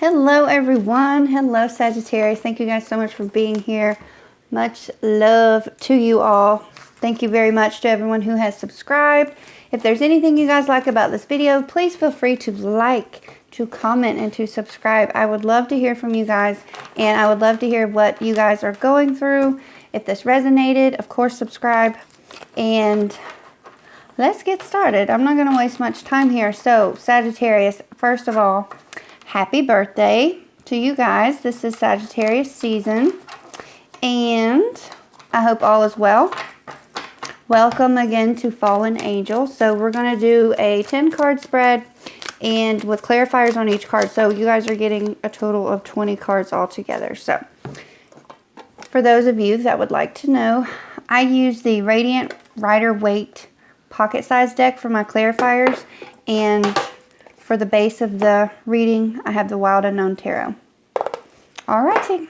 Hello everyone. Hello Sagittarius. Thank you guys so much for being here. Much love to you all. Thank you very much to everyone who has subscribed. If there's anything you guys like about this video, please feel free to like, to comment, and to subscribe. I would love to hear from you guys, and I would love to hear what you guys are going through. If this resonated, of course subscribe, and let's get started. I'm not going to waste much time here. So Sagittarius, first of all, happy birthday to you guys. This is Sagittarius season, and I hope all is well. Welcome again to Fallen Angel. So we're going to do a 10 card spread and with clarifiers on each card. So you guys are getting a total of 20 cards altogether. So for those of you that would like to know, I use the Radiant Rider-Waite pocket size deck for my clarifiers, and for the base of the reading, I have the Wild Unknown Tarot. Alrighty,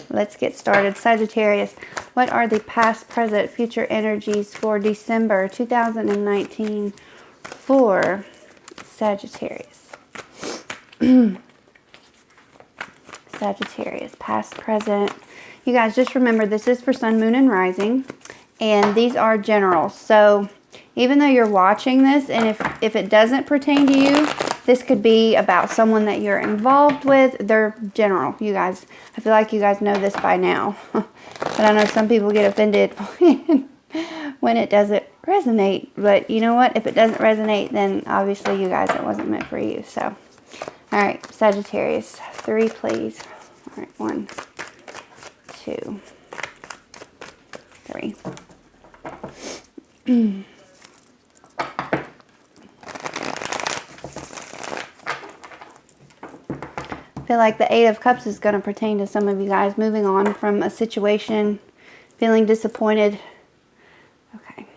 let's get started. Sagittarius, what are the past, present, future energies for December 2019 for Sagittarius? Sagittarius, past, present. You guys just remember this is for Sun, Moon, and Rising, and these are general. So even though you're watching this, and if it doesn't pertain to you, this could be about someone that you're involved with. They're general, you guys. I feel like you guys know this by now. But I know some people get offended when it doesn't resonate. But you know what? If it doesn't resonate, then obviously you guys, it wasn't meant for you. So, all right, Sagittarius, 3, please. All right, 1, 2, 3. I feel like the 8 of Cups is going to pertain to some of you guys moving on from a situation, feeling disappointed. Okay.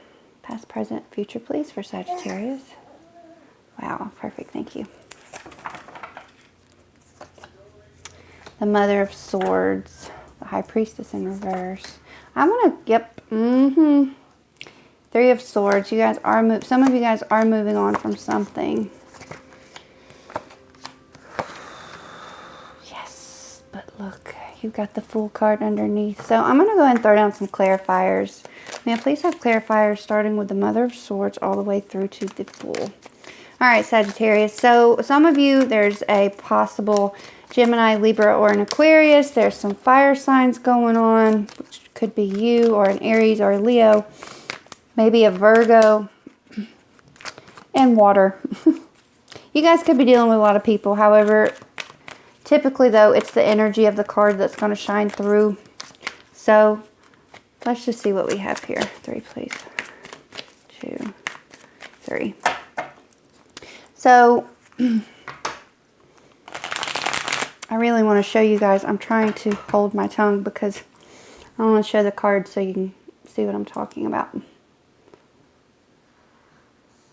Past, present, future, please, for Sagittarius. Wow. Perfect. Thank you. The Mother of Swords. The High Priestess in reverse. I'm going to, yep. 3 of Swords. You guys are, some of you guys are moving on from something. But look, you've got the Fool card underneath. So I'm going to go ahead and throw down some clarifiers. May I please have clarifiers starting with the Mother of Swords all the way through to the Fool. All right, Sagittarius. So some of you, there's a possible Gemini, Libra, or an Aquarius. There's some fire signs going on, which could be you or an Aries or a Leo. Maybe a Virgo and water. You guys could be dealing with a lot of people. However, typically, though, it's the energy of the card that's going to shine through. So, let's just see what we have here. 3, please. 2, 3. So, I really want to show you guys. I'm trying to hold my tongue because I want to show the cards so you can see what I'm talking about.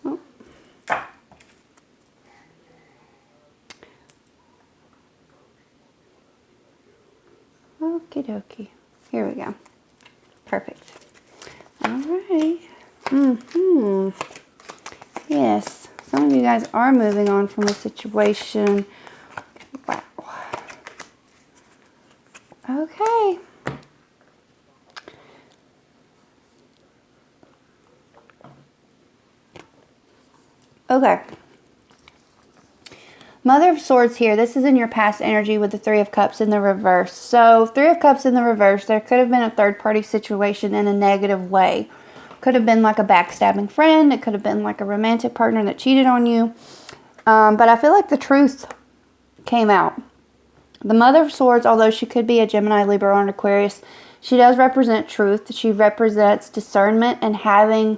Oh. Okie dokie. Here we go. Perfect. Alright. Yes. Some of you guys are moving on from a situation. Wow. Okay. Okay. Mother of Swords here. This is in your past energy with the 3 of Cups in the reverse. So 3 of Cups in the reverse, there could have been a third-party situation in a negative way. Could have been like a backstabbing friend. It could have been like a romantic partner that cheated on you. But I feel like the truth came out. The Mother of Swords, although she could be a Gemini, Libra, or an Aquarius, she does represent truth. She represents discernment and having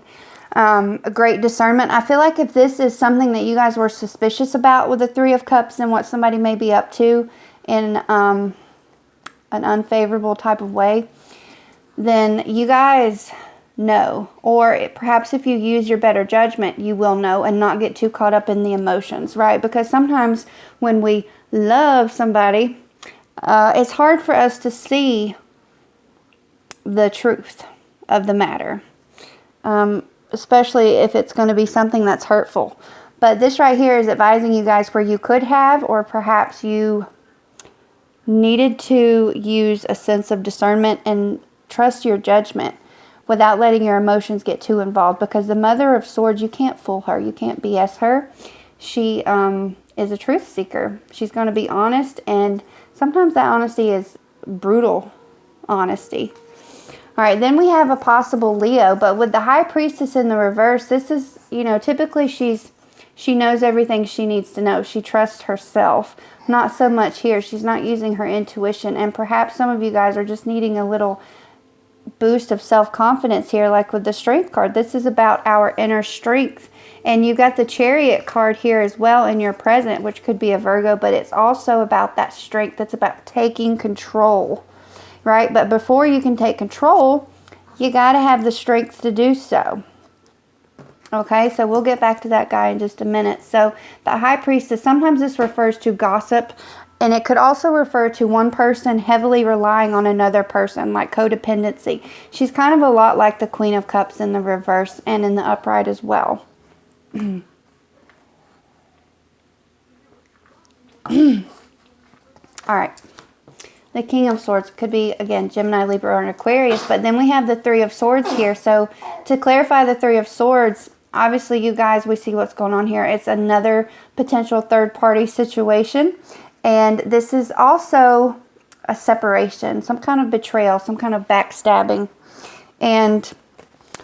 a great discernment. I feel like if this is something that you guys were suspicious about with the 3 of Cups and what somebody may be up to in an unfavorable type of way, then you guys know. Or perhaps if you use your better judgment, you will know and not get too caught up in the emotions, right? Because sometimes when we love somebody, it's hard for us to see the truth of the matter. Especially if it's going to be something that's hurtful. But this right here is advising you guys where you could have, or perhaps you needed to use a sense of discernment and trust your judgment without letting your emotions get too involved, because the Mother of Swords, you can't fool her. You can't BS her. She is a truth seeker. She's going to be honest, and sometimes that honesty is brutal honesty. All right, then we have a possible Leo, but with the High Priestess in the reverse, this is, you know, typically she knows everything she needs to know. She trusts herself. Not so much here. She's not using her intuition, and perhaps some of you guys are just needing a little boost of self-confidence here, like with the Strength card. This is about our inner strength, and you got the Chariot card here as well in your present, which could be a Virgo, but it's also about that strength. It's about taking control, right? But before you can take control, you got to have the strength to do so. Okay, so we'll get back to that guy in just a minute. So the High Priestess, sometimes this refers to gossip, and it could also refer to one person heavily relying on another person, like codependency. She's kind of a lot like the Queen of Cups in the reverse and in the upright as well. All right. The King of Swords could be, again, Gemini, Libra, or an Aquarius. But then we have the Three of Swords here. So to clarify the Three of Swords, obviously, you guys, we see what's going on here. It's another potential third-party situation. And this is also a separation, some kind of betrayal, some kind of backstabbing. And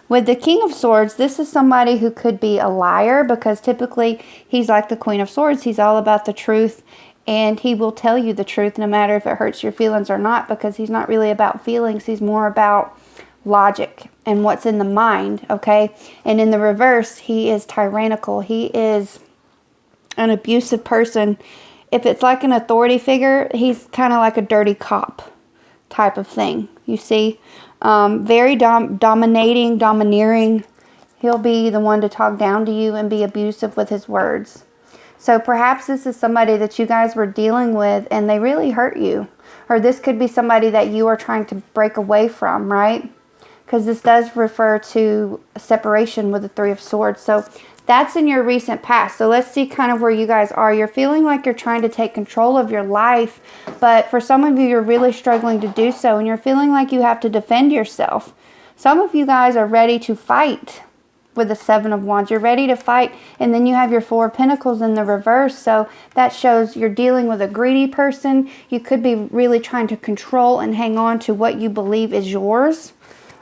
with the King of Swords, this is somebody who could be a liar, because typically he's like the Queen of Swords. He's all about the truth, and he will tell you the truth no matter if it hurts your feelings or not, because he's not really about feelings. He's more about logic and what's in the mind, okay? And in the reverse, he is tyrannical. He is an abusive person. If it's like an authority figure, he's kind of like a dirty cop type of thing, you see? Very dominating, domineering. He'll be the one to talk down to you and be abusive with his words. So perhaps this is somebody that you guys were dealing with and they really hurt you. Or this could be somebody that you are trying to break away from, right? Because this does refer to a separation with the Three of Swords. So that's in your recent past. So let's see kind of where you guys are. You're feeling like you're trying to take control of your life, but for some of you, you're really struggling to do so, and you're feeling like you have to defend yourself. Some of you guys are ready to fight with the Seven of Wands. You're ready to fight, and then you have your Four of Pentacles in the reverse. So that shows you're dealing with a greedy person. You could be really trying to control and hang on to what you believe is yours.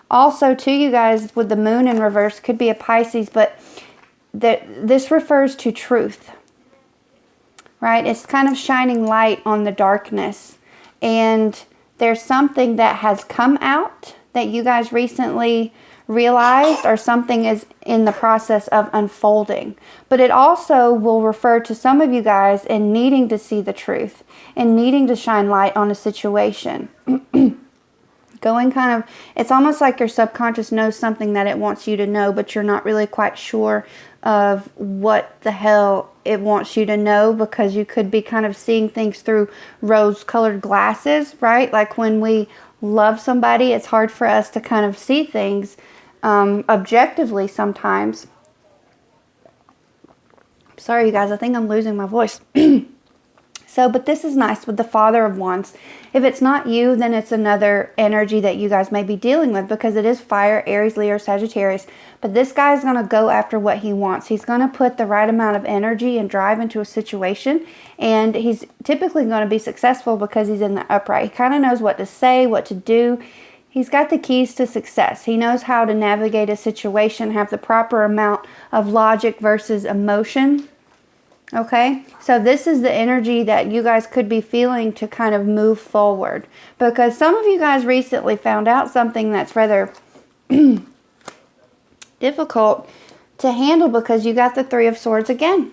Also, too, you guys, with the Moon in reverse, could be a Pisces, but this refers to truth, right? It's kind of shining light on the darkness. And there's something that has come out that you guys recently realized, or something is in the process of unfolding. But it also will refer to some of you guys in needing to see the truth and needing to shine light on a situation. Going kind of, it's almost like your subconscious knows something that it wants you to know, but you're not really quite sure of what the hell it wants you to know, because you could be kind of seeing things through rose-colored glasses, right? Like when we love somebody, it's hard for us to kind of see things objectively sometimes. Sorry, you guys, I think I'm losing my voice. So, but this is nice with the Father of Wands. If it's not you, then it's another energy that you guys may be dealing with, because it is fire, Aries, Leo, Sagittarius. But this guy is going to go after what he wants. He's going to put the right amount of energy and drive into a situation, and he's typically going to be successful because he's in the upright. He kind of knows what to say, what to do. He's got the keys to success. He knows how to navigate a situation, have the proper amount of logic versus emotion. Okay, so this is the energy that you guys could be feeling to kind of move forward, because some of you guys recently found out something that's rather difficult to handle, because you got the Three of Swords again.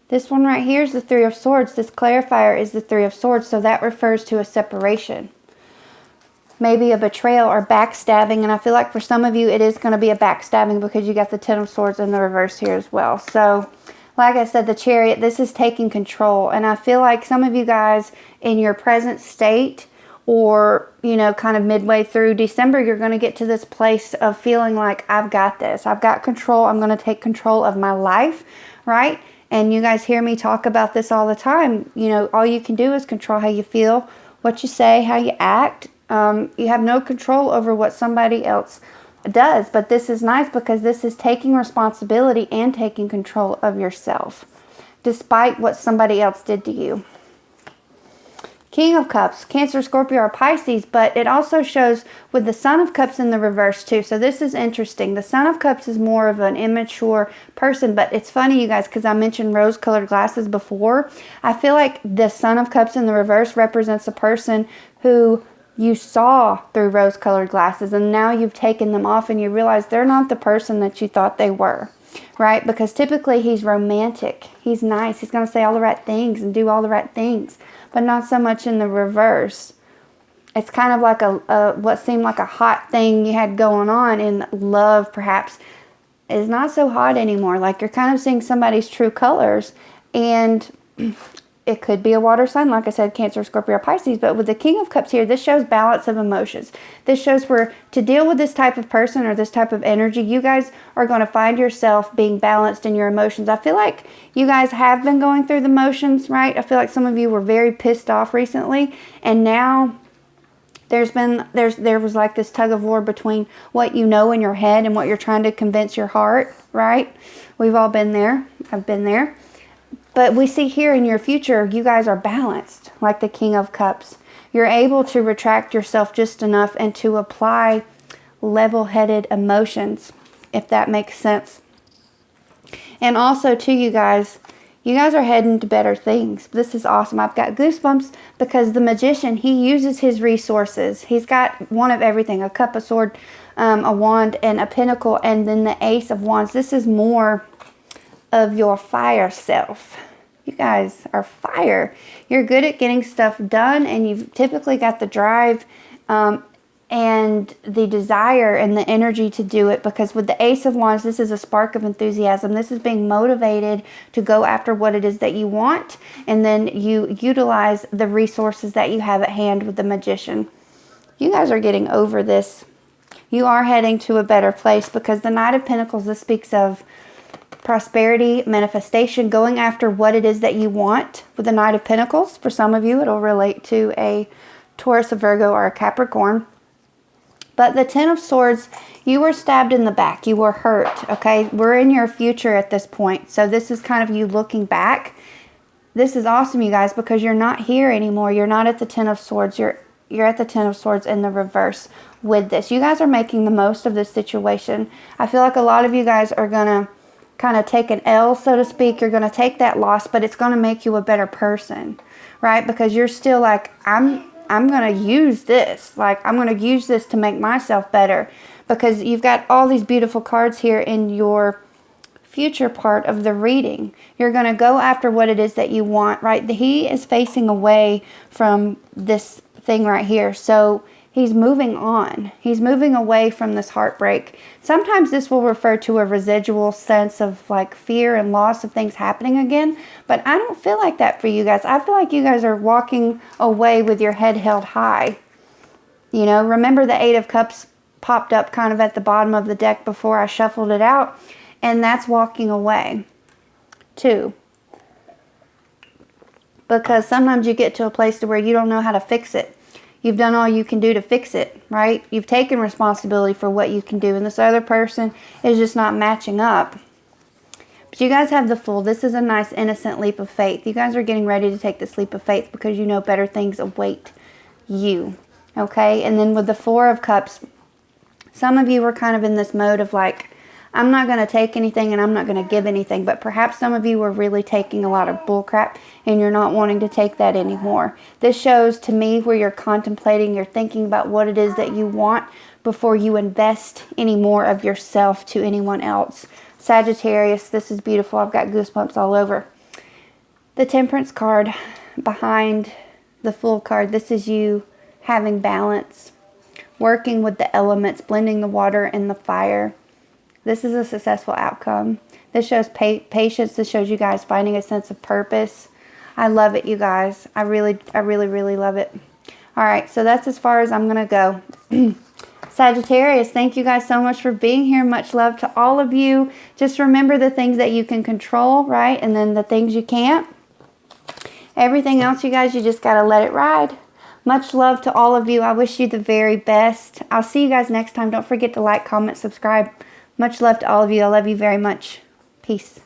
This one right here is the Three of Swords. This clarifier is the Three of Swords, so that refers to a separation. Maybe a betrayal or backstabbing, and I feel like for some of you it is going to be a backstabbing, because you got the Ten of Swords in the reverse here as well. So like I said, the Chariot, this is taking control. And I feel like some of you guys in your present state, or, you know, kind of midway through December, you're going to get to this place of feeling like, I've got this. I've got control. I'm going to take control of my life, right? And you guys hear me talk about this all the time. You know, all you can do is control how you feel, what you say, how you act. You have no control over what somebody else does. But this is nice because this is taking responsibility and taking control of yourself, despite what somebody else did to you. King of Cups, Cancer, Scorpio, or Pisces, but it also shows with the Son of Cups in the reverse too. So this is interesting. The Son of Cups is more of an immature person, but it's funny, you guys, because I mentioned rose-colored glasses before. I feel like the Son of Cups in the reverse represents a person who you saw through rose-colored glasses, and now you've taken them off and you realize they're not the person that you thought they were, right? Because typically he's romantic. He's nice. He's going to say all the right things and do all the right things, but not so much in the reverse. It's kind of like what seemed like a hot thing you had going on in love, perhaps, is not so hot anymore. Like you're kind of seeing somebody's true colors, and it could be a water sign, like I said, Cancer, Scorpio, or Pisces. But with the King of Cups here, this shows balance of emotions. This shows where to deal with this type of person or this type of energy, you guys are going to find yourself being balanced in your emotions. I feel like you guys have been going through the motions, right? I feel like some of you were very pissed off recently, and now there was like this tug of war between what you know in your head and what you're trying to convince your heart, right? We've all been there. I've been there. But we see here in your future, you guys are balanced, like the King of Cups. You're able to retract yourself just enough and to apply level-headed emotions, if that makes sense. And also, too, you guys are heading to better things. This is awesome. I've got goosebumps because the Magician, he uses his resources. He's got one of everything, a cup, a sword, a wand, and a pentacle, and then the Ace of Wands. This is more of your fire self. You guys are fire. You're good at getting stuff done, and you've typically got the drive and the desire and the energy to do it, because with the Ace of Wands, this is a spark of enthusiasm. This is being motivated to go after what it is that you want, and then you utilize the resources that you have at hand with the Magician. You guys are getting over this. You are heading to a better place, because the Knight of Pentacles, this speaks of prosperity, manifestation, going after what it is that you want with the Knight of Pentacles. For some of you, it'll relate to a Taurus, a Virgo, or a Capricorn. But the Ten of Swords, you were stabbed in the back. You were hurt, okay? We're in your future at this point. So this is kind of you looking back. This is awesome, you guys, because you're not here anymore. You're not at the Ten of Swords. You're at the Ten of Swords in the reverse with this. You guys are making the most of this situation. I feel like a lot of you guys are going to kind of take an L, so to speak. You're going to take that loss, but it's going to make you a better person, right? Because you're still like, I'm going to use this. Like, I'm going to use this to make myself better, because you've got all these beautiful cards here in your future part of the reading. You're going to go after what it is that you want, right? He is facing away from this thing right here. So he's moving on. He's moving away from this heartbreak. Sometimes this will refer to a residual sense of like fear and loss of things happening again. But I don't feel like that for you guys. I feel like you guys are walking away with your head held high. You know, remember the Eight of Cups popped up kind of at the bottom of the deck before I shuffled it out. And that's walking away too. Because sometimes you get to a place to where you don't know how to fix it. You've done all you can do to fix it, right? You've taken responsibility for what you can do, and this other person is just not matching up. But you guys have the Fool. This is a nice, innocent leap of faith. You guys are getting ready to take this leap of faith because you know better things await you, okay? And then with the Four of Cups, some of you were kind of in this mode of like, I'm not going to take anything and I'm not going to give anything. But perhaps some of you were really taking a lot of bullcrap and you're not wanting to take that anymore. This shows to me where you're contemplating, you're thinking about what it is that you want before you invest any more of yourself to anyone else. Sagittarius, this is beautiful. I've got goosebumps all over. The Temperance card behind the Fool card. This is you having balance, working with the elements, blending the water and the fire. This is a successful outcome. This shows patience. This shows you guys finding a sense of purpose. I love it, you guys. I really love it. All right, so that's as far as I'm going to go. Sagittarius, thank you guys so much for being here. Much love to all of you. Just remember the things that you can control, right? And then the things you can't. Everything else, you guys, you just got to let it ride. Much love to all of you. I wish you the very best. I'll see you guys next time. Don't forget to like, comment, subscribe. Much love to all of you. I love you very much. Peace.